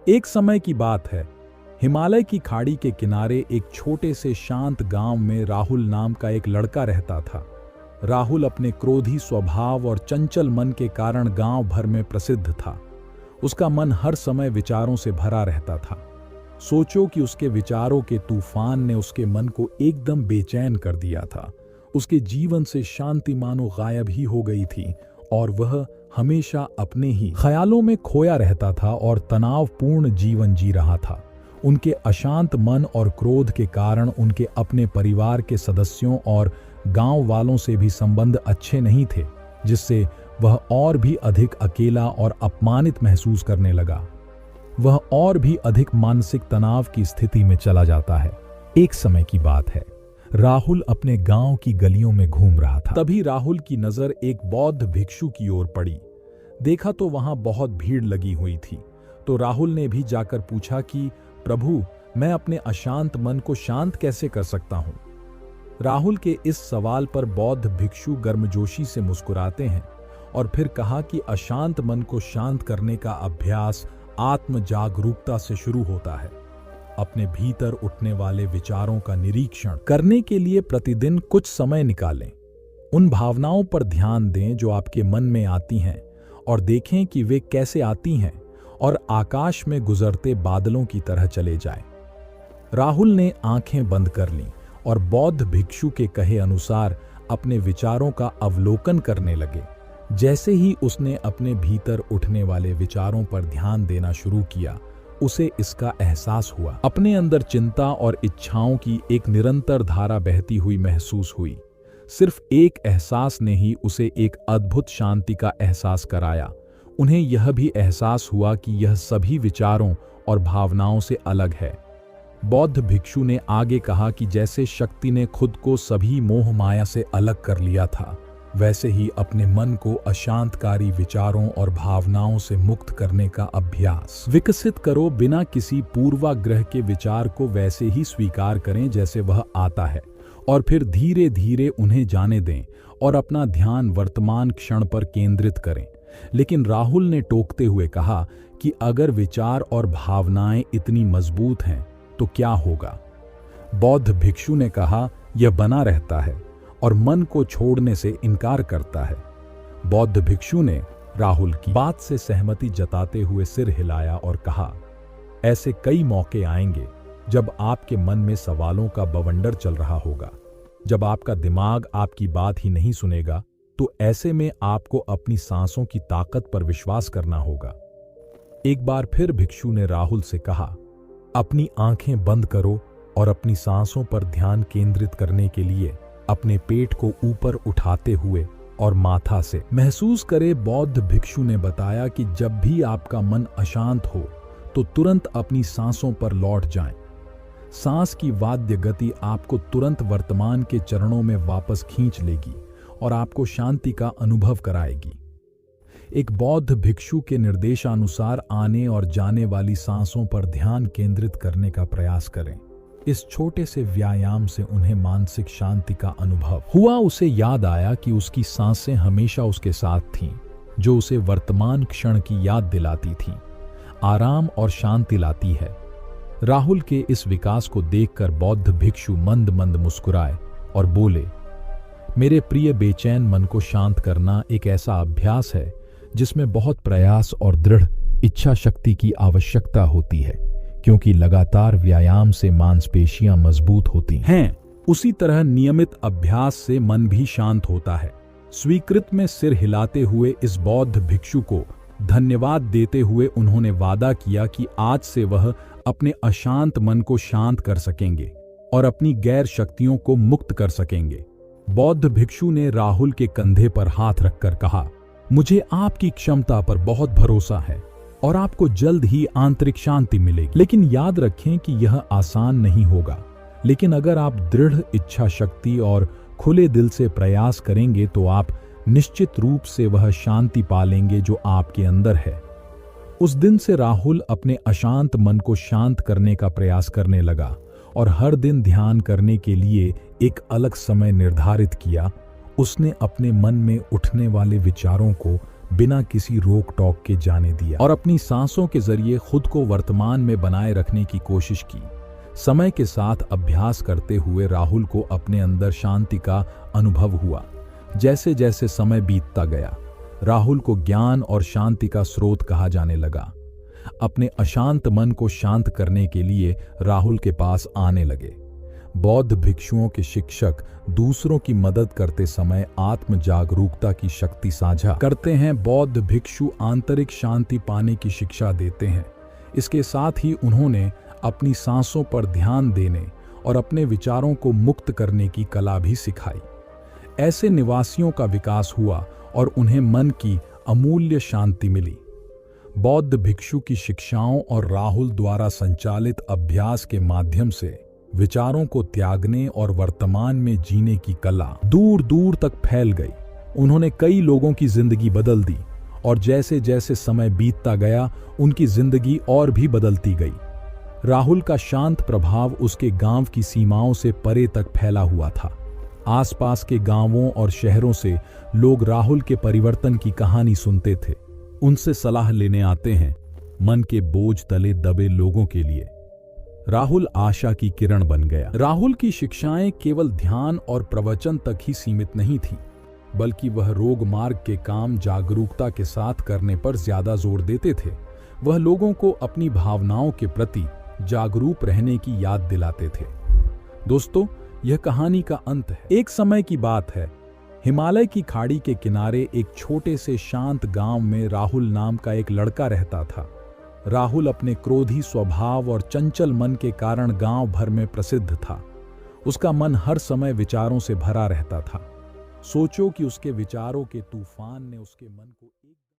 एक समय की बात है। हिमालय की खाड़ी के किनारे एक छोटे से शांत गांव में राहुल नाम का एक लड़का रहता था। राहुल अपने क्रोधी स्वभाव और चंचल मन के कारण गांव भर में प्रसिद्ध था। उसका मन हर समय विचारों से भरा रहता था। सोचो कि उसके विचारों के तूफान ने उसके मन को एकदम बेचैन कर दिया था। उसके जीवन से शांति मानो गायब ही हो गई थी और वह हमेशा अपने ही ख्यालों में खोया रहता था और तनावपूर्ण जीवन जी रहा था। उनके अशांत मन और क्रोध के कारण उनके अपने परिवार के सदस्यों और गांव वालों से भी संबंध अच्छे नहीं थे, जिससे वह और भी अधिक अकेला और अपमानित महसूस करने लगा। वह और भी अधिक मानसिक तनाव की स्थिति में चला जाता है। एक समय की बात है, राहुल अपने गांव की गलियों में घूम रहा था। तभी राहुल की नजर एक बौद्ध भिक्षु की ओर पड़ी। देखा तो वहां बहुत भीड़ लगी हुई थी। तो राहुल ने भी जाकर पूछा कि प्रभु, मैं अपने अशांत मन को शांत कैसे कर सकता हूं? राहुल के इस सवाल पर बौद्ध भिक्षु गर्मजोशी से मुस्कुराते हैं और फिर कहा कि अशांत मन को शांत करने का अभ्यास आत्म जागरूकता से शुरू होता है। अपने भीतर उठने वाले विचारों का निरीक्षण करने के लिए प्रतिदिन कुछ समय निकालें। उन भावनाओं पर ध्यान दें जो आपके मन में आती हैं और देखें कि वे कैसे आती हैं और आकाश में गुजरते बादलों की तरह चले जाएं। राहुल ने आंखें बंद कर लीं और बौद्ध भिक्षु के कहे अनुसार अपने विचारों का अवलोकन करने लगे। जैसे ही उसने अपने भीतर उठने वाले विचारों पर ध्यान देना शुरू किया, उसे इसका एहसास हुआ। अपने अंदर चिंता और इच्छाओं की एक निरंतर धारा बहती हुई महसूस हुई। सिर्फ एक एहसास ने ही उसे एक अद्भुत शांति का एहसास कराया। उन्हें यह भी एहसास हुआ कि यह सभी विचारों और भावनाओं से अलग है। बौद्ध भिक्षु ने आगे कहा कि जैसे शक्ति ने खुद को सभी मोह माया से अलग कर लिया था, वैसे ही अपने मन को अशांतकारी विचारों और भावनाओं से मुक्त करने का अभ्यास विकसित करो। बिना किसी पूर्वाग्रह के विचार को वैसे ही स्वीकार करें जैसे वह आता है और फिर धीरे धीरे उन्हें जाने दें और अपना ध्यान वर्तमान क्षण पर केंद्रित करें। लेकिन राहुल ने टोकते हुए कहा कि अगर विचार और भावनाएं इतनी मजबूत हैं तो क्या होगा? बौद्ध भिक्षु ने कहा, यह बना रहता है और मन को छोड़ने से इनकार करता है। बौद्ध भिक्षु ने राहुल की बात से सहमति जताते हुए सिर हिलाया और कहा, ऐसे कई मौके आएंगे जब आपके मन में सवालों का बवंडर चल रहा होगा। जब आपका दिमाग आपकी बात ही नहीं सुनेगा, तो ऐसे में आपको अपनी सांसों की ताकत पर विश्वास करना होगा। एक बार फिर भिक्षु ने राहुल से कहा, अपनी आंखें बंद करो और अपनी सांसों पर ध्यान केंद्रित करने के लिए अपने पेट को ऊपर उठाते हुए और माथा से महसूस करे। बौद्ध भिक्षु ने बताया कि जब भी आपका मन अशांत हो तो तुरंत अपनी सांसों पर लौट जाएं। सांस की वाद्य गति आपको तुरंत वर्तमान के चरणों में वापस खींच लेगी और आपको शांति का अनुभव कराएगी। एक बौद्ध भिक्षु के निर्देशानुसार आने और जाने वाली सांसों पर ध्यान केंद्रित करने का प्रयास करें। इस छोटे से व्यायाम से उन्हें मानसिक शांति का अनुभव हुआ। उसे याद आया कि उसकी सांसें हमेशा उसके साथ थीं, जो उसे वर्तमान क्षण की याद दिलाती थीं, आराम और शांति लाती है। राहुल के इस विकास को देखकर बौद्ध भिक्षु मंद मंद मुस्कुराए और बोले, मेरे प्रिय बेचैन मन को शांत करना एक ऐसा अभ्यास है जिसमें बहुत प्रयास और दृढ़ इच्छा शक्ति की आवश्यकता होती है, क्योंकि लगातार व्यायाम से मांसपेशियां मजबूत होती हैं। उसी तरह नियमित अभ्यास से मन भी शांत होता है। स्वीकृत में सिर हिलाते हुए इस बौद्ध भिक्षु को धन्यवाद देते हुए उन्होंने वादा किया कि आज से वह अपने अशांत मन को शांत कर सकेंगे और अपनी गैर शक्तियों को मुक्त कर सकेंगे। बौद्ध भिक्षु ने राहुल के कंधे पर हाथ रखकर कहा, मुझे आपकी क्षमता पर बहुत भरोसा है और आपको जल्द ही आंतरिक शांति मिलेगी। लेकिन याद रखें कि यह आसान नहीं होगा, लेकिन अगर आप दृढ़ इच्छा शक्ति और खुले दिल से प्रयास करेंगे तो आप निश्चित रूप से वह शांति पालेंगे जो आपके अंदर है। उस दिन से राहुल अपने अशांत मन को शांत करने का प्रयास करने लगा और हर दिन ध्यान करने के लिए एक अलग समय निर्धारित किया। उसने अपने मन में उठने वाले विचारों को बिना किसी रोक टोक के जाने दिया और अपनी सांसों के जरिए खुद को वर्तमान में बनाए रखने की कोशिश की। समय के साथ अभ्यास करते हुए राहुल को अपने अंदर शांति का अनुभव हुआ। जैसे जैसे समय बीतता गया, राहुल को ज्ञान और शांति का स्रोत कहा जाने लगा। अपने अशांत मन को शांत करने के लिए राहुल के पास आने लगे। बौद्ध भिक्षुओं के शिक्षक दूसरों की मदद करते समय आत्म जागरूकता की शक्ति साझा करते हैं। बौद्ध भिक्षु आंतरिक शांति पाने की शिक्षा देते हैं। इसके साथ ही उन्होंने अपनी सांसों पर ध्यान देने और अपने विचारों को मुक्त करने की कला भी सिखाई। ऐसे निवासियों का विकास हुआ और उन्हें मन की अमूल्य शांति मिली। बौद्ध भिक्षु की शिक्षाओं और राहुल द्वारा संचालित अभ्यास के माध्यम से विचारों को त्यागने और वर्तमान में जीने की कला दूर दूर तक फैल गई। उन्होंने कई लोगों की जिंदगी बदल दी और जैसे जैसे समय बीतता गया, उनकी जिंदगी और भी बदलती गई। राहुल का शांत प्रभाव उसके गांव की सीमाओं से परे तक फैला हुआ था। आसपास के गांवों और शहरों से लोग राहुल के परिवर्तन की कहानी सुनते थे, उनसे सलाह लेने आते हैं। मन के बोझ तले दबे लोगों के लिए राहुल आशा की किरण बन गया। राहुल की शिक्षाएं केवल ध्यान और प्रवचन तक ही सीमित नहीं थीं, बल्कि वह रोग मार्ग के काम जागरूकता के साथ करने पर ज्यादा जोर देते थे। वह लोगों को अपनी भावनाओं के प्रति जागरूक रहने की याद दिलाते थे। दोस्तों, यह कहानी का अंत है। एक समय की बात है, हिमालय की खाड़ी के किनारे एक छोटे से शांत गांव में राहुल नाम का एक लड़का रहता था। राहुल अपने क्रोधी स्वभाव और चंचल मन के कारण गांव भर में प्रसिद्ध था। उसका मन हर समय विचारों से भरा रहता था। सोचो कि उसके विचारों के तूफान ने उसके मन को एक